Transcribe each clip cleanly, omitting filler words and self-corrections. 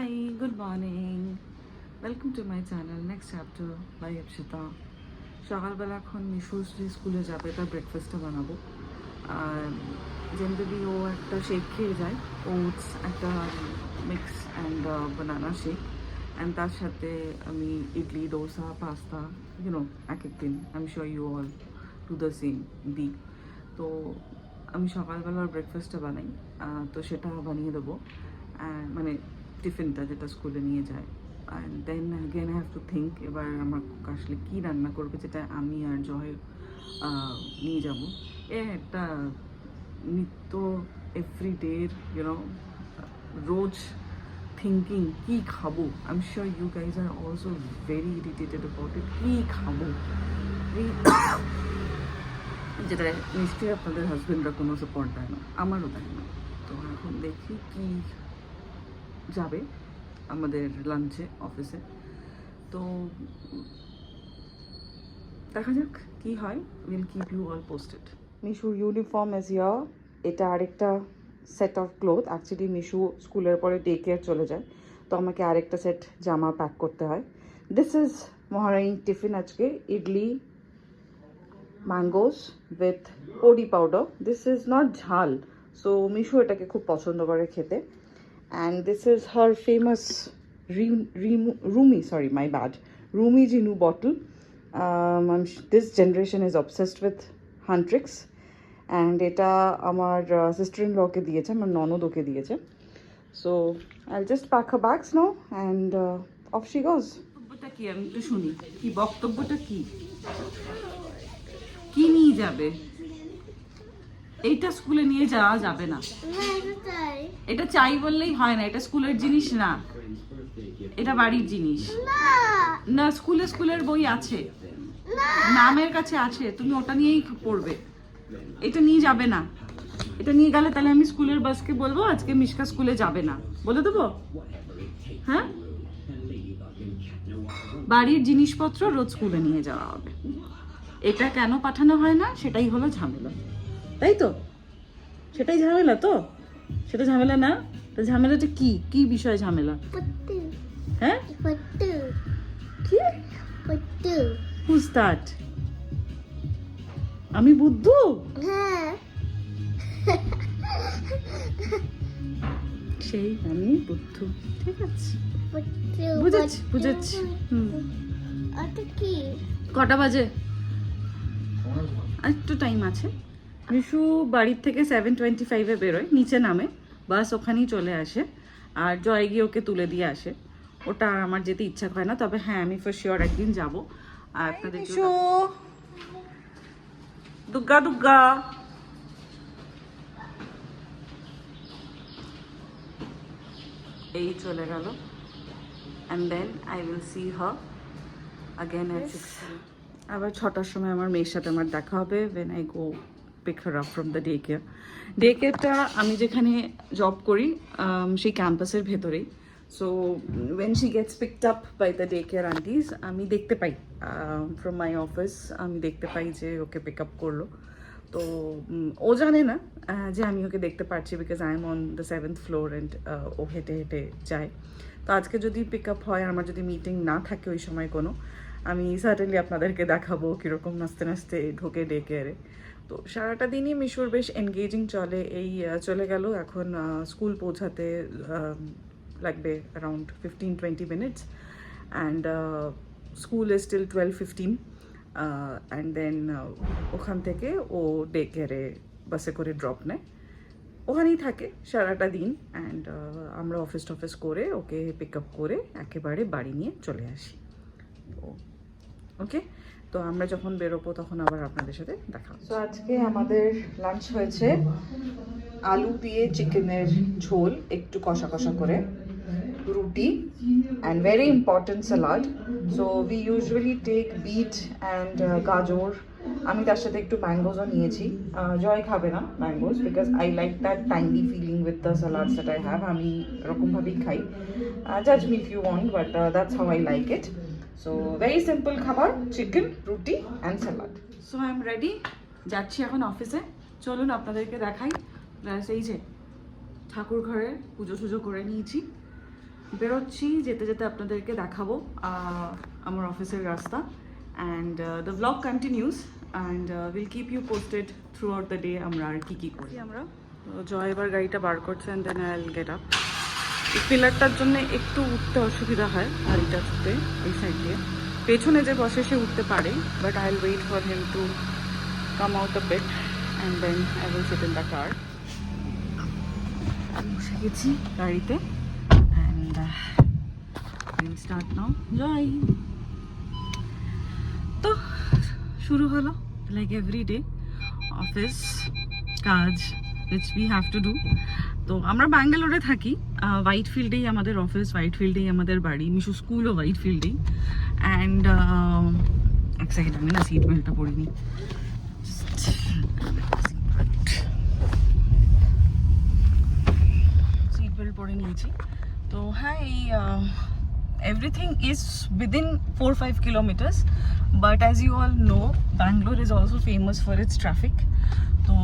Hi, good morning. Welcome to my channel. Next chapter by Akshita. সকালবেলা এখন মিশুশ্রী স্কুলে যাবে, তার ব্রেকফাস্টটা বানাবো। আর জেনারেলি ও একটা শেক খেয়ে যায়, ওটস একটা mix and banana shake, and তার সাথে আমি ইডলি, ডোসা, পাস্তা, এক এক দিন I am sure you all do the same দিই। তো আমি সকালবেলার ব্রেকফাস্টটা বানাই, তো সেটা বানিয়ে দেবো, মানে টিফিনটা যেটা স্কুলে নিয়ে যায়। And then again I have to think এবার আমার আসলে কী রান্না করবে, যেটা আমি আর জয় নিয়ে যাবো। একটা নিত্য এভরিডের রোজ থিঙ্কিং কী খাবো। I am sure you guys are also very irritated about it, কী খাবো, যেটা নিশ্চয়ই আপনাদের হাজব্যান্ডরা কোনো সাপোর্ট দেয় না, আমারও দেয় না। তো এখন দেখি কি যাবে আমাদের লাঞ্চে অফিসে, তো দেখা যাক কি হয়। Will keep you all posted. মিশুর ইউনিফর্ম ইজ হিয়ার। এটা আরেকটা set of cloth. Actually Mishu স্কুলের পরে ডে কেয়ার চলে যায়, তো আমাকে আরেকটা সেট জামা প্যাক করতে হয়। দিস ইজ মহারানী টিফিন আজকে, idli, mangoes with podi powder. This is not ঝাল, সো মিশু এটাকে খুব পছন্দ করে খেতে। And this is her famous Rumi Jinu bottle. This generation is obsessed with Huntrix, and এটা আমার sister-in-law কে দিয়েছে, আমার ননদ ওকে দিয়েছে। So I'll just pack her bags now and off she goes. বক্তব্যটা কি আমি একটু শুনি, কি বক্তব্যটা কি, কি নিয়ে যাবে? এইটা স্কুলে নিয়ে যাওয়া যাবে না। এটা চাই বললেই হয় না, এটা স্কুলের জিনিস না, এটা বাড়ির জিনিস না। স্কুলের বই আছে, নামের কাছে আছে, তুমি ওটা নিয়েই পড়বে। এটা নিয়ে যাবে না। এটা নিয়ে গেলে তাহলে আমি স্কুলের বাসকে বলবো আজকে মিশকা স্কুলে যাবে না, বলে দেবো। হ্যাঁ, বাড়ির জিনিসপত্র রোজ স্কুলে নিয়ে যাওয়া হবে। এটা কেন পাঠানো হয় না সেটাই হলো ঝামেলা, তাই তো? সেটাই ঝামেলা তো, সেটা ঝামেলা না? তো ঝামেলাটা কি, কি বিষয় ঝামেলা? হ্যাঁ, কি? Who's that? আমি বুদ্ধু? সেই আমি বুদ্ধু, ঠিক আছে, বুঝেছি। কটা বাজে? একটু টাইম আছে। মিশু বাড়ির থেকে 7:25 বেরোয়, নিচে নামে, বাস ওখানেই চলে আসে, আর জয় গিয়ে ওকে তুলে দিয়ে আসে। ওটা আমার যেতে ইচ্ছা হয় না, তবে হ্যাঁ আমি ফর শিওর একদিন যাবো। আর আপনাদের দুগ্গা এই চলে গেল, and then I will see her again at 6। আবার 6টার সময় আমার মেয়ের সাথে আমার দেখা হবে, when I go pick her up from the daycare. ডেকেয়ারটা আমি যেখানে জব করি সেই ক্যাম্পাসের ভেতরেই। So when she gets picked up by the daycare aunties, আমি দেখতে পাই from my office, আমি দেখতে পাই যে ওকে পিক আপ করলো। তো ও জানে না যে আমি ওকে দেখতে পারছি, because I am on the 7th floor and ও হেঁটে হেঁটে যায়। তো আজকে যদি পিক আপ হয়, আমার যদি মিটিং না থাকে ওই সময় কোনো, আমি সার্টেনলি আপনাদেরকে দেখাবো কীরকম নাচতে নাচতে ঢোকে ডে কেয়ারে। তো সারাটা দিনই মিশুর বেশ এনগেজিং চলে। এই চলে গেল, এখন স্কুল পৌঁছাতে লাগবে around 15-20 minutes, and school is still 12:15, and then ওখান থেকে ও ডে কেয়ারে বাসে করে ড্রপ নেয়, ওখানেই থাকে সারাটা দিন। অ্যান্ড আমরা অফিস করে ওকে পিক আপ করে একেবারে বাড়ি নিয়ে চলে আসি। ওকে, তো আমরা যখন বেরোবো তখন আবার আপনাদের সাথে দেখা। তো আজকে আমাদের লাঞ্চ হয়েছে আলু দিয়ে চিকেনের ঝোল, একটু কষা কষা করে, roti, and very important salad. So we usually take beet and গাজর। আমি তার সাথে একটু ম্যাঙ্গোজও নিয়েছি। জয় খাবে না mangoes, because I like that tiny feeling with the salads that I have. আমি এরকমভাবেই খাই, জাজ me if you want, but that's how I like it. So very simple খাবার, chicken, roti and salad. So I am ready, যাচ্ছি এখন অফিসে। চলুন আপনাদেরকে দেখাই। প্লাস এই যে ঠাকুর ঘরে পুজো টুজো করে নিয়েছি, বেরোচ্ছি, যেতে যেতে আপনাদেরকে দেখাবো আমার অফিসের রাস্তা। And the blog continues and will keep you posted throughout the day আমরা আর কী করি। আমরা জয় এবার গাড়িটা বার করছে and then I will get up. এই পিলারটার জন্য একটু উঠতে অসুবিধা হয় গাড়িটা উঠতে এই সাইড দিয়ে। পেছনে যে বসে সে উঠতে পারে, but I will wait for him to come out a bit and then I will sit in the car. বসে গেছি গাড়িতে and will start now. Joy তো শুরু হলো, লাইক এভরি ডে অফিস কাজ which we have to do. তো আমরা ব্যাঙ্গালোরে থাকি, হোয়াইট ফিল্ডেই আমাদের অফিস, হোয়াইট ফিল্ডেই আমাদের বাড়ি, মিশু স্কুলও হোয়াইট ফিল্ডেই। অ্যান্ড এক সেকেন্ড, আমি না সিট বেল্টটা পরিনি। সিট বেল্ট পরে নিয়েছি। তো হ্যাঁ, এই everything is within 4-5 kilometers, but as you all know, Bangalore is also famous for its traffic. তো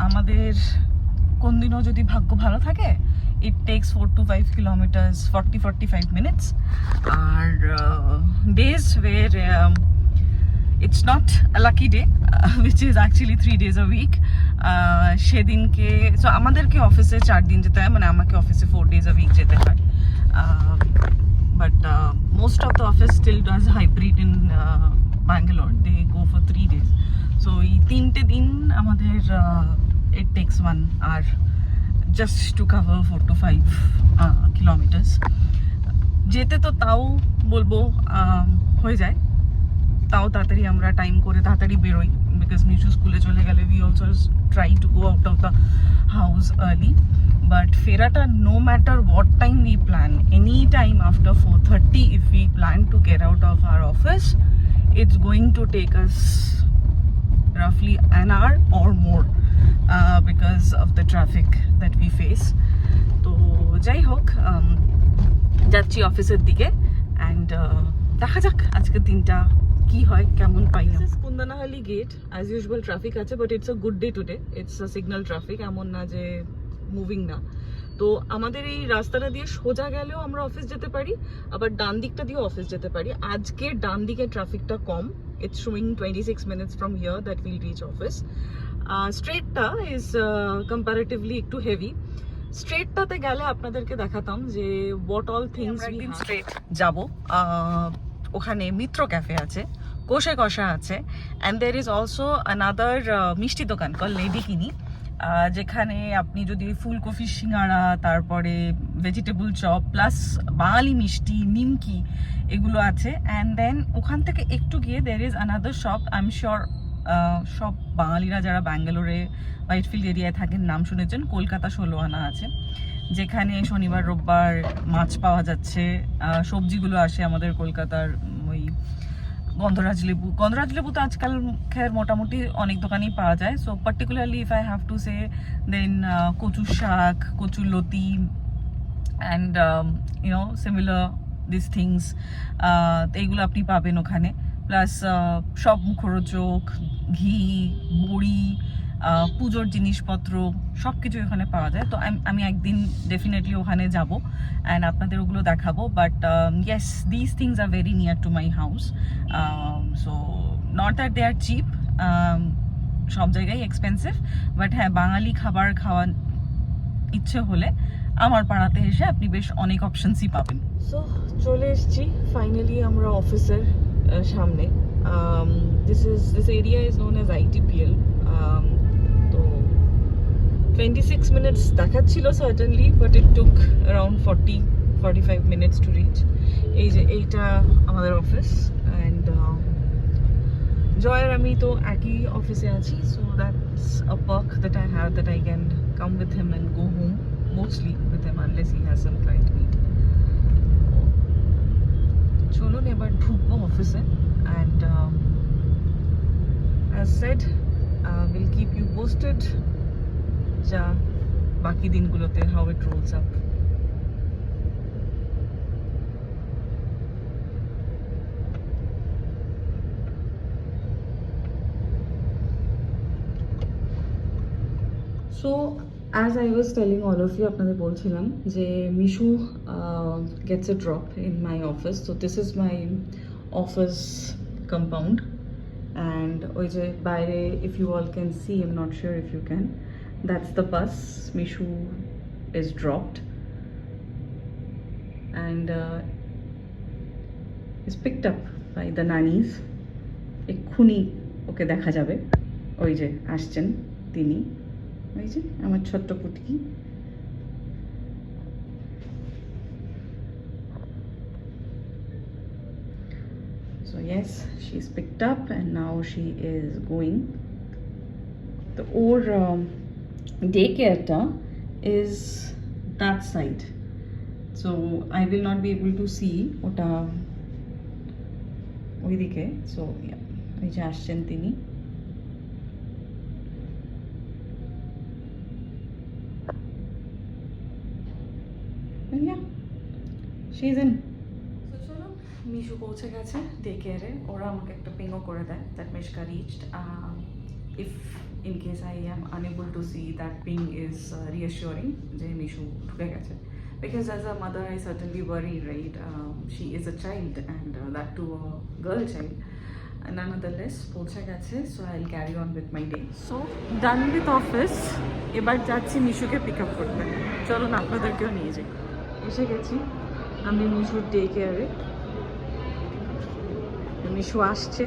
আমাদের কোন দিনও যদি ভাগ্য ভালো থাকে, it takes 4 to 5 kilometers, 40-45 minutes. আর days where it's not a lucky day, which is actually 3 days a week, সেদিনকে সো আমাদেরকে অফিসে 4 দিন যেতে হয়, মানে আমাকে অফিসে 4 days a week যেতে হয়। But most of the office still does hybrid in Bangalore. They go for 3 days. So এই 3টে দিন আমাদের it takes 1 hour just to cover 4 to 5 kilometers. যেতে তো তাও বলবো হয়ে যায়, তাও তাড়াতাড়ি আমরা টাইম করে তাড়াতাড়ি বেরোই, বিকজ মিশু স্কুলে চলে গেলে we also try to go out of the house early. But ফেরাটা no matter what time we plan, any time after 4:30 if we plan to get out of our office, it's going to take us roughly an hour or more because of the traffic that we face. তো যাই হোক, যাচ্ছি অফিসের দিকে and দেখা যাক আজকের দিনটা কি হয়, কেমন পাই। কুন্দনাহালি গেট, অ্যাজ ইউজুয়াল ট্রাফিক আছে, but it's a good day today, it's a signal traffic, এমন না যে মুভিং না। তো আমাদের এই রাস্তাটা দিয়ে সোজা গেলেও আমরা অফিস যেতে পারি, আবার ডান দিকটা দিয়েও অফিস যেতে পারি। আজকে ডান দিকে ট্রাফিকটা কম, it's showing 26 minutes from here that we'll reach office. স্ট্রেটটা ইজ কম্পারেটিভলি একটু হেভি। স্ট্রেটটাতে গেলে আপনাদেরকে দেখাতাম যে what all things we straight যাব। ওখানে মিত্র ক্যাফে আছে, কোষে কষা আছে, and there is also another মিষ্টি দোকান কল লেডি কিনি, যেখানে আপনি যদি ফুলকপি সিঙ্গাড়া, তারপরে ভেজিটেবল চপ প্লাস বাঙালি মিষ্টি নিমকি এগুলো আছে। অ্যান্ড দেন ওখান থেকে একটু গিয়ে there is another shop, I am sure সব বাঙালিরা যারা ব্যাঙ্গালোরে হোয়াইটফিল্ড এরিয়ায় থাকেন নাম শুনেছেন, কলকাতা 16 আনা আছে, যেখানে শনিবার রোববার মাছ পাওয়া যাচ্ছে, সবজিগুলো আসে আমাদের কলকাতার ওই গন্ধরাজ লেবু তো আজকাল খের মোটামুটি অনেক দোকানেই পাওয়া যায়। So particularly if I have to say then কচু শাক, কচুর লতি and you know similar this things, এইগুলো আপনি পাবেন ওখানে। প্লাস সব মুখরোচক, ঘি, বড়ি, পুজোর জিনিসপত্র সব কিছু ওখানে পাওয়া যায়। তো আমি একদিন ডেফিনেটলি ওখানে যাব অ্যান্ড আপনাদের ওগুলো দেখাবো। But yes, this things are very near to my house, so not that they are cheap, সব জায়গায় এক্সপেন্সিভ, বাট হ্যাঁ, বাঙালি খাবার খাওয়ার ইচ্ছে হলে আমার পাড়াতে এসে আপনি বেশ অনেক অপশনসই পাবেন। সো চলে এসেছি ফাইনালি আমরা অফিসের সামনে। This area is known as ITPL. তো 26 minutes দেখাচ্ছিল certainly, but it took around 40-45 minutes to reach. এই যে এইটা আমাদের অফিস অ্যান্ড জয়ের আমি তো একই অফিসে আছি, so that's a park that I have, that I can come with him and go home mostly with him unless he has some client meet. চলুন এবার ঢুকবো অফিসে and as said, we'll keep you posted যা বাকি দিনগুলোতে how it rolls up. So As I was telling all of you, আপনাদের বলছিলাম যে Mishu gets a drop in my office. So this is my office compound. And ওই যে বাইরে, if you all can see, I'm not sure if you can, that's the bus. Mishu is dropped and is picked up by the nannies. এক্ষুনি ওকে দেখা যাবে, ওই যে আসছেন তিনি, ওই যে আমার ছোট্ট পুটকি। So yes, she's picked up and now she is going. The old daycare is that side, so I will not be able to see ota oidike. So yeah, ei je ashchen tini. And yeah, she's in. Mishu পৌঁছে গেছে day কেয়ারে। ওরা আমাকে একটা পিংও করে দেয় that Mishka reached. If in case I am unable to see that ping is reassuring যে মিশু ঢুকে গেছে, because as a mother I certainly worry, right? She is a child and that too a girl child. Nonetheless, পৌঁছে গেছে, so I will carry on with my day. So done with office, এবার যাচ্ছি মিশুকে pick up করতে। চলুন আপনাদেরকেও নিয়ে যাই। এসে গেছি আমি মিশুর ডে কেয়ারে। মিশু আসছে।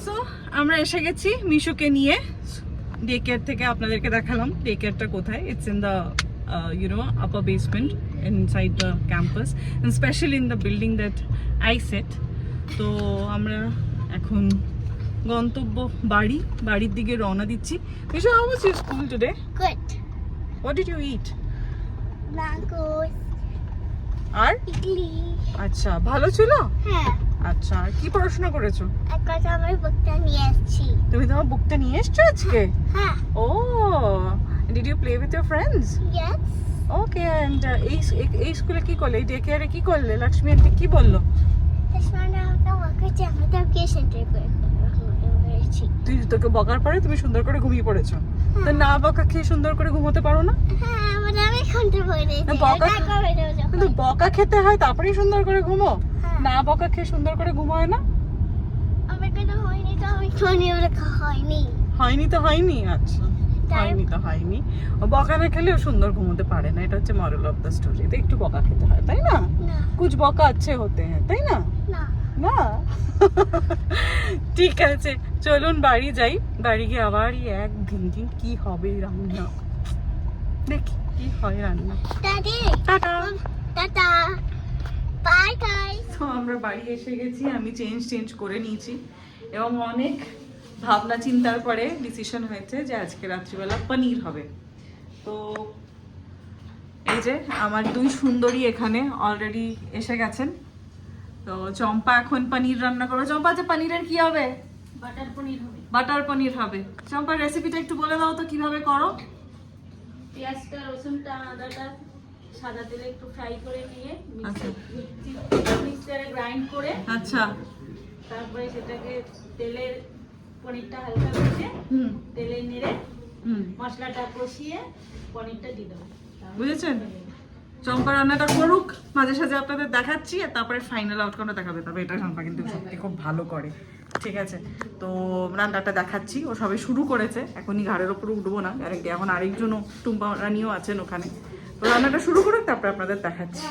সো আমরা এসে গেছি মিশুকে নিয়ে ডে কেয়ার থেকে। আপনাদেরকে দেখালাম ডে কেয়ারটা কোথায়। It's in the upper basement inside the campus, and especially in the building that I sit. তো আমরা এখন গন্তব্য বাড়ির দিকে রওনা দিচ্ছি। Mishu, how was your school today? Good. What did you eat? Mangoes. R Idli. আচ্ছা, ভালো ছিল? হ্যাঁ। আচ্ছা, আর কি পড়াশোনা করেছো? এখন আমার বুকটা নিয়ে এসেছি। তুমি তোমার বুকটা নিয়ে এসছো আজকে? হ্যাঁ। ও, did you play with your friends? Yes. Okay, and এই স্কুলে কি করলে, এই ডে কেয়ারে কি করলে? লক্ষ্মী আন্টি কি বললো? Tasmania আমাকে বকেছে, আমি তো গিয়ে সেন্টার করেছি। তোকে বকার পরে তুমি সুন্দর করে ঘুমিয়ে পড়েছো? তো না বকা খেয়ে সুন্দর করে ঘুমোতে পারো না? হ্যাঁ, মানে আমি শুনতে পাইনি। কিন্তু বকা খেতে হয় তারপরেই সুন্দর করে ঘুমো? হ্যাঁ। না বকা খেয়ে সুন্দর করে ঘুম হয় না? আমার কেন হয়নি তো আমি শুনি বলে হয়নি। হয়নি তো হয়নি। আচ্ছা, হয়নি তো হয়নি। ও বকা না খেলেও সুন্দর ঘুমোতে পারে না, এটা হচ্ছে মরাল অফ দ্য স্টোরি। তো একটু বকা খেতে হয়, তাই না? না। কুছ বকা আচ্ছে হতে হ্যাঁ, তাই না? না। না। ঠিক আছে, চলুন বাড়ি যাই। বাড়ি গিয়ে আবার এক দিন কি হবে রান্না, দেখি কি হয় রান্না। দাদি, টাটা। টাটা। Bye bye. তো আমরা বাড়ি এসে গেছি। আমি চেঞ্জ করে নিয়েছি এবং অনেক ভাবনা চিন্তার পরে ডিসিশন হয়েছে যে আজকে রাত্রিবেলা পনির হবে। তো এই যে আমার দুই সুন্দরী এখানে অলরেডি এসে গেছেন। তো চম্পা এখন পনির রান্না করবে। চম্পা, যে পনিরের কি হবে? বাটার পনির হবে। বাটার পনির হবে। চম্পার রেসিপিটা একটু বলে দাও তো কিভাবে করো। পেঁয়াজটা, রসুনটা, আদাটা সাদা তেলে একটু ফ্রাই করে নিয়ে আচ্ছা। মিক্সারে গ্রাইন্ড করে, আচ্ছা, তারপরে সেটাকে তেলের পনিরটা হালকা ভেজে তেলে নেড়ে মশলাটা কষিয়ে পনিরটা দিয়ে দেবো। বুঝেছেন? চম্পা রান্নাটা করুক, মাঝে সাঝে আপনাদের দেখাচ্ছি, আর তারপরে ফাইনাল আউটকামটা দেখাবে। তবে এটা চম্পা কিন্তু সত্যি খুব ভালো করে, ঠিক আছে? তো রান্নাটা দেখাচ্ছি। ও সবে শুরু করেছে, এখনই ঘাড়ের ওপর উঠবো না, কারণ কি এখন আরেকজনও টুম্পা রানিও আছেন ওখানে। তো রান্নাটা শুরু করুক, তারপরে আপনাদের দেখাচ্ছি।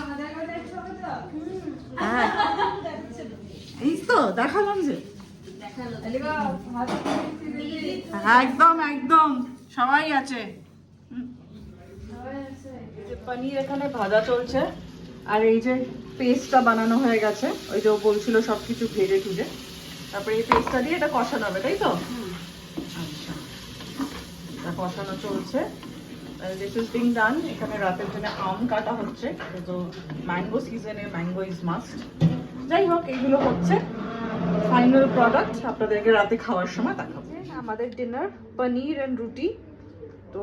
হ্যাঁ, এই তো দেখালাম যে। একদম একদম সবাই আছে। পনির এখানে ভাজা চলছে, আর এই যে পেস্টটা বানানো হয়ে গেছে। ওই যে ও বলছিল সবকিছু ভেজে টুজে, তারপরে এই পেস্টটা দিয়ে এটা কষানো হবে, তাই তো? আচ্ছা, এটা কষানো চলছে। This is being done. এখানে রাতের জন্য আম কাটা হচ্ছে, তো ম্যাঙ্গো সিজনে ম্যাঙ্গো ইজ মাস্ট। যাই হোক, এইগুলো হচ্ছে ফাইনাল প্রোডাক্ট, আপনাদেরকে রাতে খাওয়ার সময় দেখাবো। আমাদের ডিনার পনির এন্ড রুটি। তো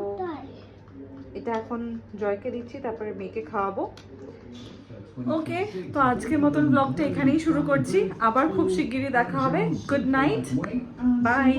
এটা এখন জয়কে দিচ্ছি, তারপরে মেয়েকে খাওয়াবো। ওকে, তো আজকের মতন ব্লগটা এখানেই শুরু করছি, আবার খুব শিগগিরই দেখা হবে। Good night, by.